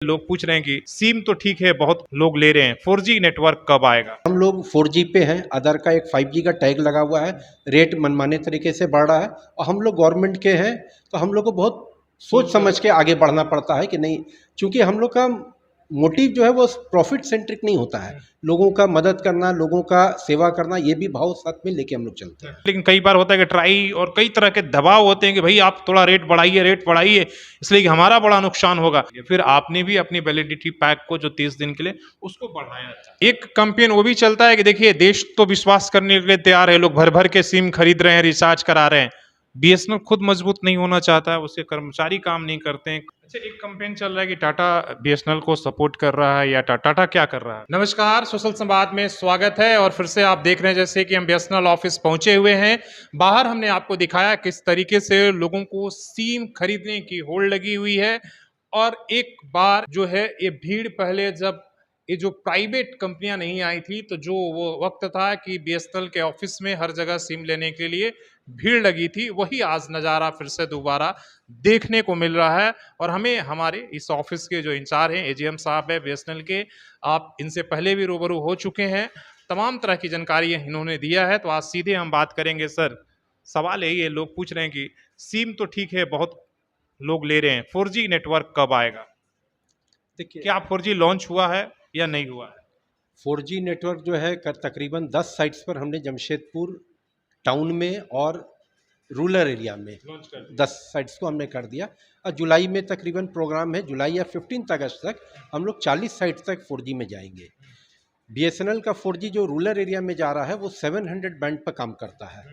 लोग पूछ रहे हैं कि सिम तो ठीक है, बहुत लोग ले रहे हैं, 4G नेटवर्क कब आएगा? हम लोग 4G पे हैं। अदर का एक 5G का टैग लगा हुआ है। रेट मनमाने तरीके से बढ़ रहा है और हम लोग गवर्नमेंट के हैं तो हम लोग को बहुत सोच समझ के आगे बढ़ना पड़ता है कि नहीं, क्योंकि हम लोग का मोटिव जो है वो प्रॉफिट सेंट्रिक नहीं होता है। लोगों का मदद करना, लोगों का सेवा करना, ये भी भाव साथ में लेके हम लोग चलते हैं। लेकिन कई बार होता है कि ट्राई और कई तरह के दबाव होते हैं कि भाई आप थोड़ा रेट बढ़ाइए, इसलिए कि हमारा बड़ा नुकसान होगा। फिर आपने भी अपनी वैलिडिटी पैक को जो 30 दिन के लिए उसको बढ़ाया था। एक कैंपेन वो भी चलता है कि देखिए देश तो विश्वास करने के लिए तैयार है, लोग भर भर के सिम खरीद रहे हैं, रिचार्ज करा रहे हैं। बीएसएनएल खुद मजबूत नहीं होना चाहता है, उसके कर्मचारी काम नहीं करते हैं। अच्छा, एक कैंपेन चल रहा है कि टाटा बीएसएनएल को सपोर्ट कर रहा है या टाटा क्या कर रहा है? नमस्कार, सोशल संवाद में स्वागत है और फिर से आप देख रहे हैं जैसे कि हम बीएसएनएल ऑफिस पहुंचे हुए हैं। बाहर हमने आपको दिखाया किस तरीके से लोगों को सिम खरीदने की होड़ लगी हुई है और एक बार जो है ये भीड़ पहले जब ये जो प्राइवेट कंपनियां नहीं आई थी तो जो वो वक्त था कि बीएसएनएल के ऑफिस में हर जगह सिम लेने के लिए भीड़ लगी थी, वही आज नज़ारा फिर से दोबारा देखने को मिल रहा है। और हमें हमारे इस ऑफिस के जो इंचार्ज हैं एजीएम साहब है बीएसएनएल के, आप इनसे पहले भी रूबरू हो चुके हैं, तमाम तरह की जानकारी इन्होंने दिया है। तो आज सीधे हम बात करेंगे। सर, सवाल यही है, लोग पूछ रहे हैं कि सिम तो ठीक है, बहुत लोग ले रहे हैं, 4G नेटवर्क कब आएगा? देखिए, क्या 4G लॉन्च हुआ है या नहीं हुआ है? 4G नेटवर्क जो है तकरीबन 10 साइट्स पर हमने जमशेदपुर टाउन में और रूरल एरिया में लॉन्च कर 10 साइट्स को हमने कर दिया। और जुलाई में तकरीबन प्रोग्राम है, जुलाई या 15 अगस्त तक हम लोग 40 साइट्स तक 4G में जाएंगे। बीएसएनएल का 4G जो रूरल एरिया में जा रहा है वो 700 बैंड पर काम करता है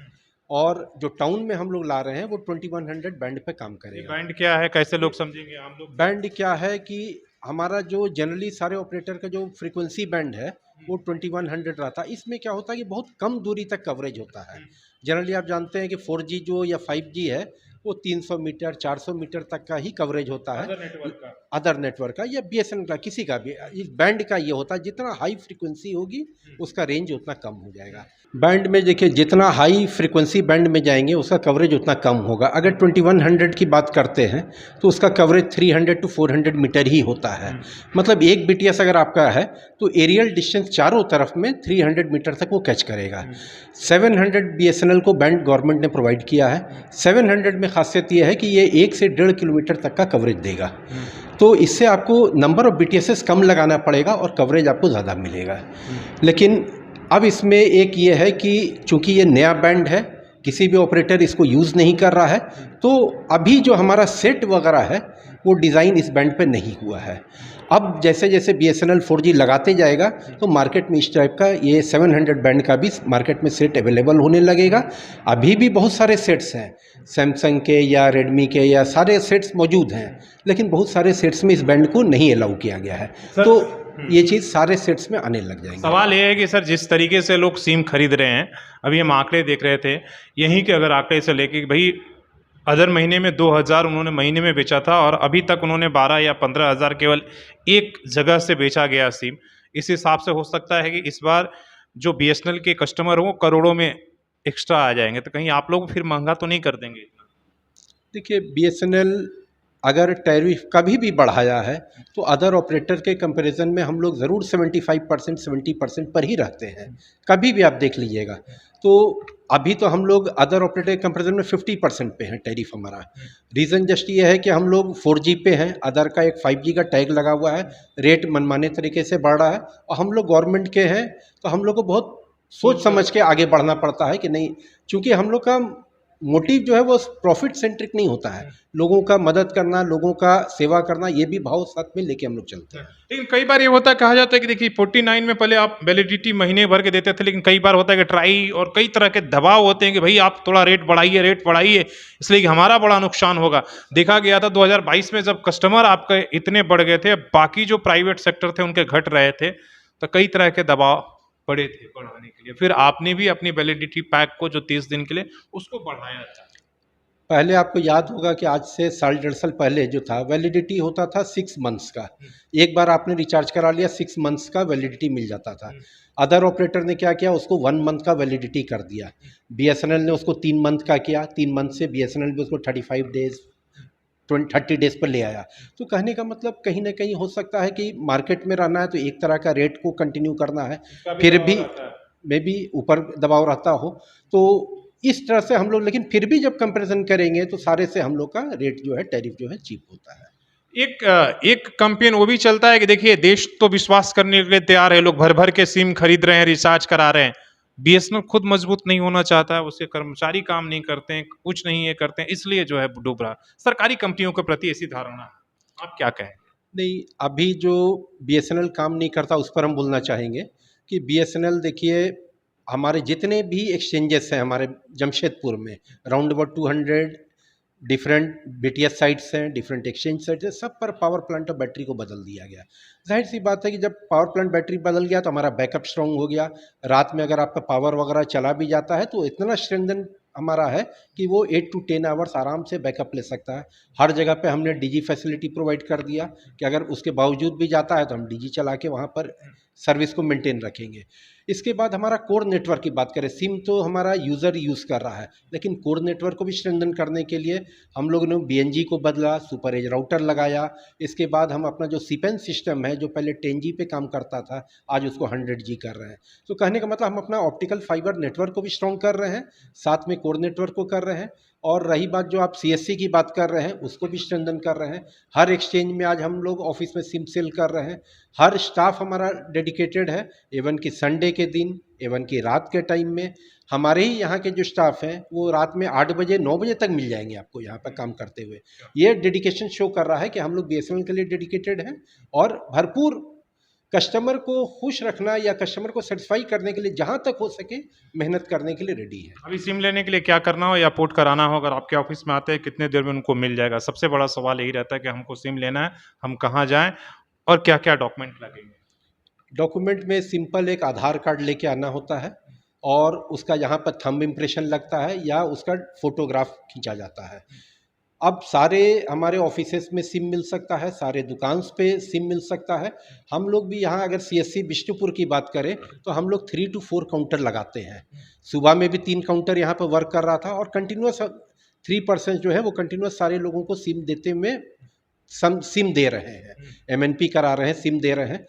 और जो टाउन में हम लोग ला रहे हैं वो 2100 बैंड पे काम करेगा। बैंड क्या है, कैसे लोग समझेंगे हम लोग? बैंड क्या है कि हमारा जो जनरली सारे ऑपरेटर का जो फ्रीक्वेंसी बैंड है वो 2100 रहता है। इसमें क्या होता है कि बहुत कम दूरी तक कवरेज होता है। जनरली आप जानते हैं कि 4G जो या 5G है वो 300 मीटर 400 मीटर तक का ही कवरेज होता है अदर नेटवर्क का या बीएसएनएल का, किसी का भी। इस बैंड का ये होता है जितना हाई फ्रीक्वेंसी होगी उसका रेंज उतना कम हो जाएगा। बैंड में देखिए जितना हाई फ्रीक्वेंसी बैंड में जाएंगे उसका कवरेज उतना कम होगा। अगर 2100 की बात करते हैं तो उसका कवरेज 300 to 400 मीटर ही होता है। मतलब एक बीटीएस अगर आपका है तो एरियल डिस्टेंस चारों तरफ में 300 मीटर तक वो कैच करेगा। 700 बीएसएनएल को बैंड गवर्नमेंट ने प्रोवाइड किया है। 700 में खासियत ये है कि ये 1 से 1.5 किलोमीटर तक का कवरेज देगा, तो इससे आपको नंबर ऑफ बीटीएस कम लगाना पड़ेगा और कवरेज आपको ज़्यादा मिलेगा। लेकिन अब इसमें एक ये है कि चूंकि ये नया बैंड है, किसी भी ऑपरेटर इसको यूज़ नहीं कर रहा है, तो अभी जो हमारा सेट वगैरह है वो डिज़ाइन इस बैंड पे नहीं हुआ है। अब जैसे जैसे बीएसएनएल 4G लगाते जाएगा तो मार्केट में इस टाइप का ये 700 बैंड का भी मार्केट में सेट अवेलेबल होने लगेगा। अभी भी बहुत सारे सेट्स हैं, सैमसंग के या रेडमी के या सारे सेट्स मौजूद हैं, लेकिन बहुत सारे सेट्स में इस बैंड को नहीं अलाउ किया गया है। तो ये चीज़ सारे सेट्स में आने लग जाएंगे। सवाल ये है कि सर जिस तरीके से लोग सिम खरीद रहे हैं, अभी हम आंकड़े देख रहे थे, यहीं के अगर आंकड़े से लेके भाई अदर महीने में 2000 उन्होंने महीने में बेचा था और अभी तक उन्होंने 12 या 15,000 केवल एक जगह से बेचा गया सिम। इस हिसाब से हो सकता है कि इस बार जो बीएसएनएल के कस्टमर हो करोड़ों में एक्स्ट्रा आ जाएंगे, तो कहीं आप लोग फिर महंगा तो नहीं कर देंगे इतना? देखिए, बीएसएनएल अगर टैरिफ कभी भी बढ़ाया है तो अदर ऑपरेटर के कंपैरिजन में हम लोग ज़रूर 75% 70% पर ही रहते हैं। कभी भी आप देख लीजिएगा। तो अभी तो हम लोग अदर ऑपरेटर के कंपैरिजन में 50% पे हैं टैरिफ हमारा। रीज़न जस्ट ये है कि हम लोग 4G पे हैं, अदर का एक 5G का टैग लगा हुआ है, रेट मनमाने तरीके से बढ़ रहा है और हम लोग गवर्नमेंट के हैं तो हम लोग को बहुत सोच समझ के आगे बढ़ना पड़ता है कि नहीं, चूँकि हम लोग का मोटिव जो है वो प्रॉफिट सेंट्रिक नहीं होता है। लोगों का मदद करना, लोगों का सेवा करना, ये भी भाव साथ में लेके हम लोग चलते हैं। लेकिन कई बार ये होता है, कहा जाता है कि देखिए 49 में पहले आप वैलिडिटी महीने भर के देते थे, लेकिन कई बार होता है कि ट्राई और कई तरह के दबाव होते हैं कि भाई आप थोड़ा रेट बढ़ाइए, इसलिए कि हमारा बड़ा नुकसान होगा। देखा गया था 2022 में जब कस्टमर आपके इतने बढ़ गए थे, बाकी जो प्राइवेट सेक्टर थे उनके घट रहे थे, तो कई तरह के दबाव पड़े थे बढ़ाने के लिए। फिर आपने भी अपनी वैलिडिटी पैक को जो 30 दिन के लिए उसको बढ़ाया था। पहले आपको याद होगा कि आज से 1.5 साल पहले जो था वैलिडिटी होता था 6 मंथ्स का। एक बार आपने रिचार्ज करा लिया 6 मंथ्स का वैलिडिटी मिल जाता था। अदर ऑपरेटर ने क्या किया, उसको 1 मंथ का वैलिडिटी कर दिया। बीएसएनएल ने उसको 3 मंथ का किया, 3 मंथ से बीएसएनएल भी उसको 35 डेज 30 डेज पर ले आया। तो कहने का मतलब कहीं ना कहीं हो सकता है कि मार्केट में रहना है तो एक तरह का रेट को कंटिन्यू करना है, फिर भी मे बी ऊपर दबाव रहता हो, तो इस तरह से हम लोग, लेकिन फिर भी जब कंपैरिजन करेंगे तो सारे से हम लोग का रेट जो है, टैरिफ जो है, चीप होता है। एक कैंपेन वो भी चलता है कि देखिए देश तो विश्वास करने के लिए तैयार है, लोग भर भर के सिम खरीद रहे हैं, रिचार्ज करा रहे हैं। बीएसएनएल खुद मजबूत नहीं होना चाहता है, उसके कर्मचारी काम नहीं करते हैं, कुछ नहीं ये करते हैं, इसलिए जो है डूब रहा। सरकारी कंपनियों के प्रति ऐसी धारणा है, आप क्या कहें? नहीं, अभी जो बीएसएनएल काम नहीं करता उस पर हम बोलना चाहेंगे कि बीएसएनएल देखिए, हमारे जितने भी एक्सचेंजेस हैं हमारे जमशेदपुर में, round about 200 different BTS sites हैं, डिफरेंट एक्सचेंज साइट्स हैं, सब पर पावर प्लांट और बैटरी को बदल दिया गया। जाहिर सी बात है कि जब पावर प्लांट बैटरी बदल गया तो हमारा बैकअप स्ट्रॉन्ग हो गया। रात में अगर आपका पावर वगैरह चला भी जाता है तो इतना स्ट्रेंथन हमारा है कि वो 8 to 10 आवर्स आराम से बैकअप ले सकता है। हर जगह पे हमने डीजी फैसिलिटी प्रोवाइड कर दिया कि अगर उसके बावजूद भी जाता है तो हम डीजी चला के वहाँ पर सर्विस को मेंटेन रखेंगे। इसके बाद हमारा कोर नेटवर्क की बात करें, सिम तो हमारा यूज़र यूज़ कर रहा है, लेकिन कोर नेटवर्क को भी स्ट्रेंथन करने के लिए हम लोगों ने बीएनजी को बदला, सुपर एज राउटर लगाया। इसके बाद हम अपना जो सीपेन सिस्टम है जो पहले 10G पे काम करता था, आज उसको 100G कर रहे हैं। तो कहने का मतलब हम अपना ऑप्टिकल फाइबर नेटवर्क को भी स्ट्रॉन्ग कर रहे हैं, साथ में कोर नेटवर्क को कर रहे हैं। और रही बात जो आप सीएससी की बात कर रहे हैं, उसको भी स्ट्रेंथन कर रहे हैं। हर एक्सचेंज में आज हम लोग ऑफिस में सिम सेल कर रहे हैं। हर स्टाफ हमारा डेडिकेटेड है, इवन कि संडे के दिन, इवन कि रात के टाइम में हमारे ही यहाँ के जो स्टाफ हैं वो रात में 8 बजे 9 बजे तक मिल जाएंगे आपको यहाँ पर काम करते हुए। ये डेडिकेशन शो कर रहा है कि हम लोग बीएसएनएल के लिए डेडिकेटेड हैं और भरपूर कस्टमर को खुश रखना या कस्टमर को सेटिस्फाई करने के लिए जहाँ तक हो सके मेहनत करने के लिए रेडी है। अभी सिम लेने के लिए क्या करना हो या पोर्ट कराना हो, अगर आपके ऑफिस में आते हैं कितने देर में उनको मिल जाएगा? सबसे बड़ा सवाल यही रहता है कि हमको सिम लेना है, हम कहाँ जाएं और क्या क्या डॉक्यूमेंट लगेंगे? डॉक्यूमेंट में सिंपल एक आधार कार्ड लेके आना होता है और उसका यहाँ पर थंब इम्प्रेशन लगता है या उसका फोटोग्राफ खींचा जाता है। अब सारे हमारे ऑफिसेस में सिम मिल सकता है, सारे दुकान पे सिम मिल सकता है। हम लोग भी यहाँ अगर सीएससी बिष्टुपुर की बात करें तो हम लोग 3 to 4 काउंटर लगाते हैं। सुबह में भी 3 काउंटर यहाँ पर वर्क कर रहा था और कंटिन्यूस 3% जो है वो कंटिन्यूस सारे लोगों को सिम देते हुए सिम दे रहे हैं, एमएनपी करा रहे हैं, सिम दे रहे हैं।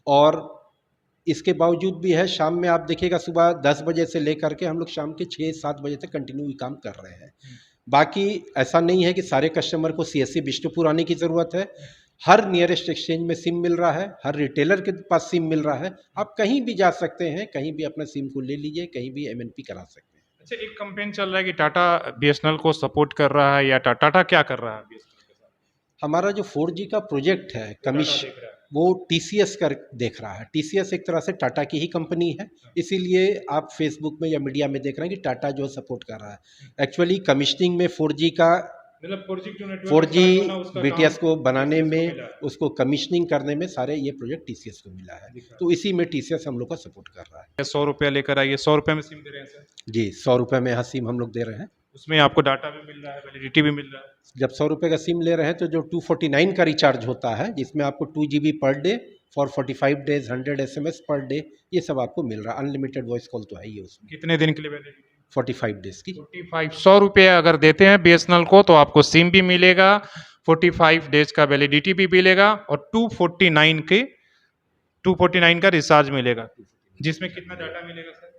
और इसके बावजूद भी है, शाम में आप देखिएगा सुबह 10 बजे से लेकर के हम लोग शाम के 6-7 बजे तक कंटिन्यू काम कर रहे हैं। बाकी ऐसा नहीं है कि सारे कस्टमर को सीएससी बिष्टुपुर आने की ज़रूरत है। हर नियरेस्ट एक्सचेंज में सिम मिल रहा है, हर रिटेलर के पास सिम मिल रहा है। आप कहीं भी जा सकते हैं, कहीं भी अपना सिम को ले लीजिए, कहीं भी एमएनपी करा सकते हैं। अच्छा, एक कैंपेन चल रहा है कि टाटा बीएसएनएल को सपोर्ट कर रहा है, या टाटा क्या कर रहा है बीएसएनएल के साथ? हमारा जो 4G का प्रोजेक्ट है वो टीसीएस कर देख रहा है। टीसीएस एक तरह से टाटा की ही कंपनी है, इसीलिए आप फेसबुक में या मीडिया में देख रहे हैं कि टाटा जो सपोर्ट कर रहा है। एक्चुअली कमिश्निंग में 4G का, मतलब 4G बीटीएस को बनाने में, उसको कमिश्निंग करने में सारे ये प्रोजेक्ट टीसीएस को मिला है, तो इसी में टीसीएस हम लोग का सपोर्ट कर रहा है। 100 रुपया लेकर आइए, 100 रुपये में सिम दे रहे हैं सर? जी, 100 रुपये में यहाँ सिम हम लोग दे रहे हैं। उसमें आपको डाटा भी मिल रहा है, वैलिडिटी भी मिल रहा है। जब 100 रुपये का सिम ले रहे हैं तो जो 249 का रिचार्ज होता है, जिसमें आपको 2 GB per day for 45 days, 100 SMS per day, ये सब आपको मिल रहा है। अनलिमिटेड वॉइस कॉल तो है ही उसमें। कितने दिन के लिए वैलिडिटी? 45 डेज की। 100 रुपये अगर देते हैं बीएसएनएल को तो आपको सिम भी मिलेगा, 45 डेज का वैलिडिटी भी मिलेगा और 249 का रिचार्ज मिलेगा, जिसमें कितना डाटा मिलेगा सर?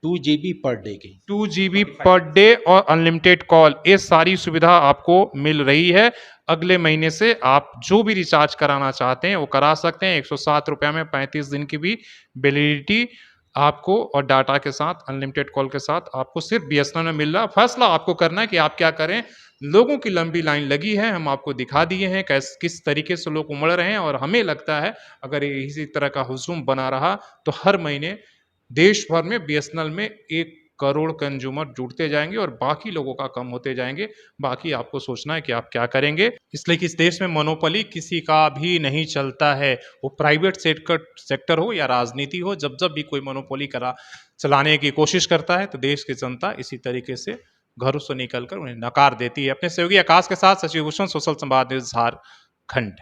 2 GB पर डे की। 2 GB पर डे और अनलिमिटेड कॉल, ये सारी सुविधा आपको मिल रही है। अगले महीने से आप जो भी रिचार्ज कराना चाहते हैं वो करा सकते हैं। 107 रुपये में 35 दिन की भी वैलिडिटी आपको और डाटा के साथ, अनलिमिटेड कॉल के साथ आपको सिर्फ बीएसएनएल में मिल रहा है। फैसला आपको करना है कि आप क्या करें। लोगों की लंबी लाइन लगी है, हम आपको दिखा दिए हैं किस तरीके से लोग उमड़ रहे हैं, और हमें लगता है अगर इसी तरह का हुजूम बना रहा तो हर महीने देश भर में बीएसएनएल में 1 करोड़ कंज्यूमर जुड़ते जाएंगे और बाकी लोगों का कम होते जाएंगे। बाकी आपको सोचना है कि आप क्या करेंगे। इसलिए कि इस देश में मोनोपोली किसी का भी नहीं चलता है, वो प्राइवेट सेक्टर हो या राजनीति हो। जब जब भी कोई मोनोपोली चलाने की कोशिश करता है तो देश की जनता इसी तरीके से घरों से निकलकर उन्हें नकार देती है। अपने सहयोगी आकाश के साथ शशि भूषण, सोशल संवाद न्यूज़ झारखंड।